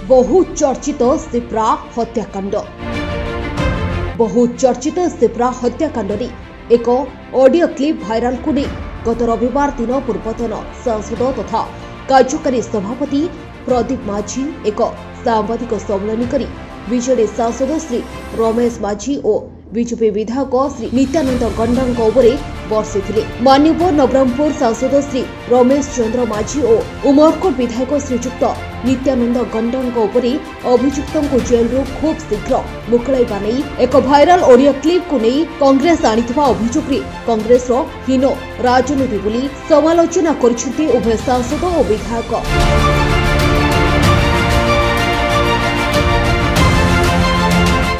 बहु चर्चित सिप्रा हत्याकांड एक ऑडियो क्लिप भाइराल को नहीं गत रविवार दिन पूर्वतन सांसद तथा कार्यकारी सभापति प्रदीप माझी एक सांबादिक सम्मेलन करी बीजेडी सांसद श्री रमेश माझी और बीजेपी विधायक श्री नित्यानंद गंडा बर्षि मान्यवर नवरंगपुर सांसद श्री रमेश चंद्र माझी और उमरकोट विधायक श्रीजुक्त नित्यानंद गंडा अभियुक्तों को जेलरू खूब शीघ्र मुकलाइबा नहीं एक भाइराल ऑडियो क्लिप को नहीं कांग्रेस आनिथिबा अभियोग कांग्रेस हीन राजनीति बोली समालोचना करिसेंती उभय सांसद और विधायक।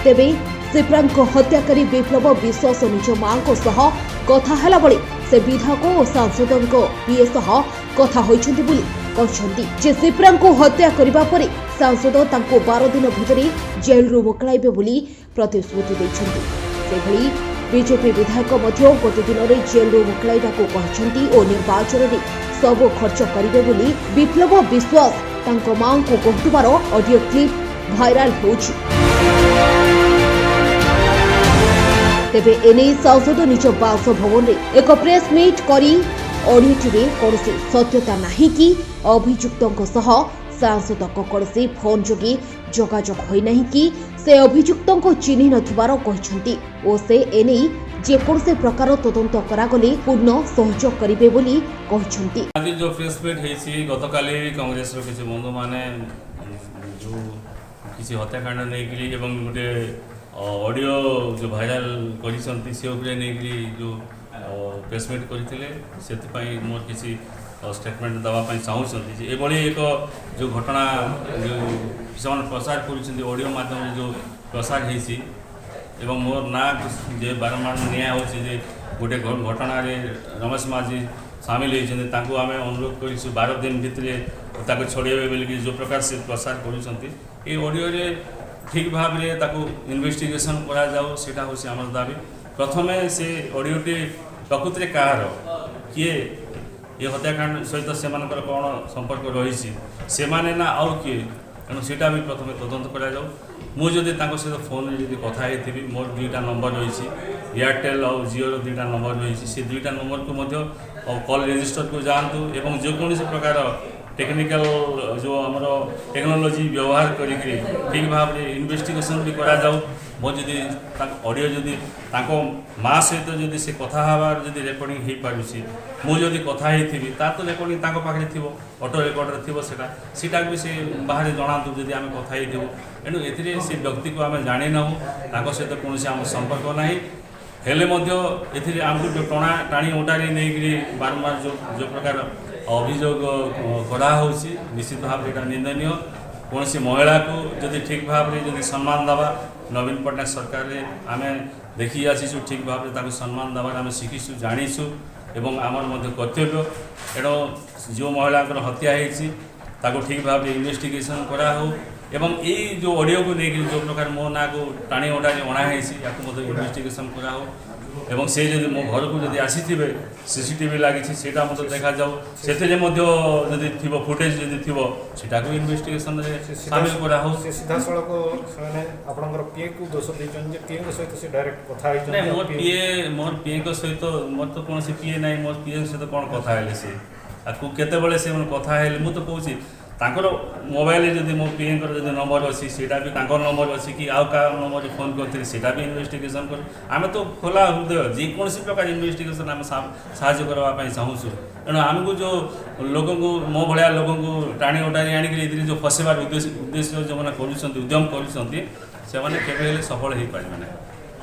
तेबे सिप्रांको हत्याकारी विप्लव विश्वास निज मां कथा हैला बड़ी से विधायक और सांसद पीए कथा होइछंती बोली कहछंती जे सिप्रांको हत्या करिबा परे सांसद तांको 12 दिन भितरे जेलरू मुकलाइबे बोली प्रतिश्रुति दैछंती। सेभली बीजेपी विधायक मध्य गोटे दिन में जेलरू मुकलाइबा को कहछंती और निर्वाचन में सब खर्च करिबे बोली विप्लव विश्वास तांको मां को कहतुबार ऑडियो क्लिप भाइराल होछि। तेबे एने सांसद निज बासभवन में एक प्रेस मीट करी ऑडियोटी कौन सत्यता नहीं कि अभियुक्तों सांसद कौन फोन जोगी जोगाजोग होना कि से अभियुक्तों को चिन्ह नथिबार कहछंती और से एने जेकोसी प्रकार तदंत करागले पूर्ण सहयोग करिवे बोली कहछंती। आज जो प्रेस मीट हेछि गतकाली कांग्रेस रो किछि बंधु माने जो किछि हत्याकांड नै गेली एवं गोटे ऑडियो जो भाइराल करिसंती से उपरे नै गेली जो प्रेस मीट करथिले सेति पई मोर किछि स्टेटमेंट दवा पई चाहउछंती जे एबोली एक जो घटना जो किसान प्रसार करिसंती ऑडियो माध्यम जो प्रसार हेछि एवं मोर ना जे बारंबार न्याय होछि जे गोटे घटना रे रमेश माझी शामिल होइछन्ते तांको आमे अनुरोध करिसु 12 दिन भितरे ताको छोड़ेबे बोली जो प्रकार से प्रसार करिसंती ए ऑडियो रे ठीक भाव में ताको इन्वेस्टिगेशन करा जाओ सेटा होछि हमर दाबी। प्रथमे से ऑडियोटी प्रकृति कहार किए ये हत्याकांड सहित से कौन संपर्क रही से माने ना और किए तेणु सेटा भी प्रथमे तदंत करा जाओ। मुझे सहित फोन जब कथा थी मोर 2टा नंबर रही एयरटेल और जिओ 2टा नंबर रही से 2टा नंबर को कॉल रजिस्टर को जातु एवं जेकोसी प्रकार टेक्निकल जो आमर टेक्नोलोजी व्यवहार करी ठीक भाव में इन्वेस्टिगेशन भी करा जाओ। मो जदि ऑडियो जदि माँ सहित जदि से कथा हबार जदि रेकर्डिंग हो पारुछि मुझे कथा ही तार तो रेकर्डिंग पाखे थी ऑटो रेकर्डर थी सेटा भी से बाहर जनातु जदि आम कथा ही तेणु ए से व्यक्ति को आम जानी नाँ सहित कौन आम संपर्क ना हेले आमको जो टणा टाणी ओटारी नहीं बारंबार जो प्रकार अभियोग करा निश्चित भाव में निंदनीय कौन सी महिला को जदि ठीक भाव में जदि सम्मान दबा नवीन पट्टनायक सरकार रे आमे देखी आसीचु ठीक भाव में सम्मान दबार आम शिखीचु जानीचु एवं आमर कर्तव्य एणु जो महिला हत्या होती ठीक भाव में इन्वेस्टिगेशन करा हो एवं ये जो ऑडियो को लेकिन जो प्रकार मो ना को टाणी ओटाणी अणाई इन्वेस्टिगेशन करा हो एवं से जदि मो घर को जदि आसी सीसीटीवी लगी सेटा देखा जाओ से जदि थी फुटेज जदि थी सेटा को इन्वेस्टिगेशन शामिल करा हो। सीधा सड़क आपनकर पीए को दोष देचन जे पीए के सहित से डायरेक्ट कथा होइछन नहीं मोर पीए के सहित मोर तो कौन पीए ना मोर पीए सहित कौन कथा हेले से आकु केते बेले से कथा हेले मु तो कहूँ तांकर मोबाइल जदि मो पीए जदि नंबर अच्छी सेटा भी तांकर नंबर अच्छी कि आउ का नंबर फोन करते सेटा भी इन्वेस्टिगेशन कर आम तो खोला हृदय जेकोसी प्रकार इन्वेस्टिगेशन आम साहाय्य करवाई चाहूँ तेणु आमको जो लोक मो भाया लोक टाणी ओटारी आणिक जो फसेबार उद्देश्य जो मैंने उद्यम कर सफल हो पारे ना।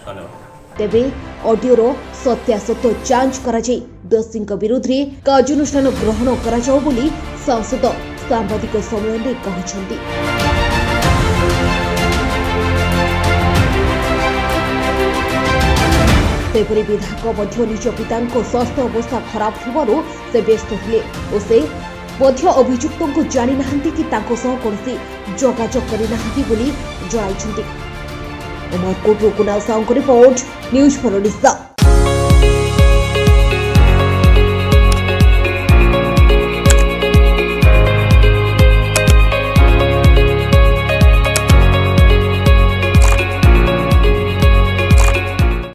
धन्यवाद। तेबे ऑडियो सत्यासत्य जांच करा जाई दोषी विरुद्ध में कार्यानुष्ठान ग्रहण करा जाओ बोली सांसद सांबादिक सम्मेलन में कहछंती। सेपरी विधायक मध्य निज पिता स्वास्थ्य अवस्था खराब थिबारु से व्यस्त थिले और से मध्य अभियुक्तों को जानी नाहंती कि ताको सह कोनसी जोगाजोग करि नाहंती बोली जणाइछंती। Umerkote Kunal sound report news for Odisha.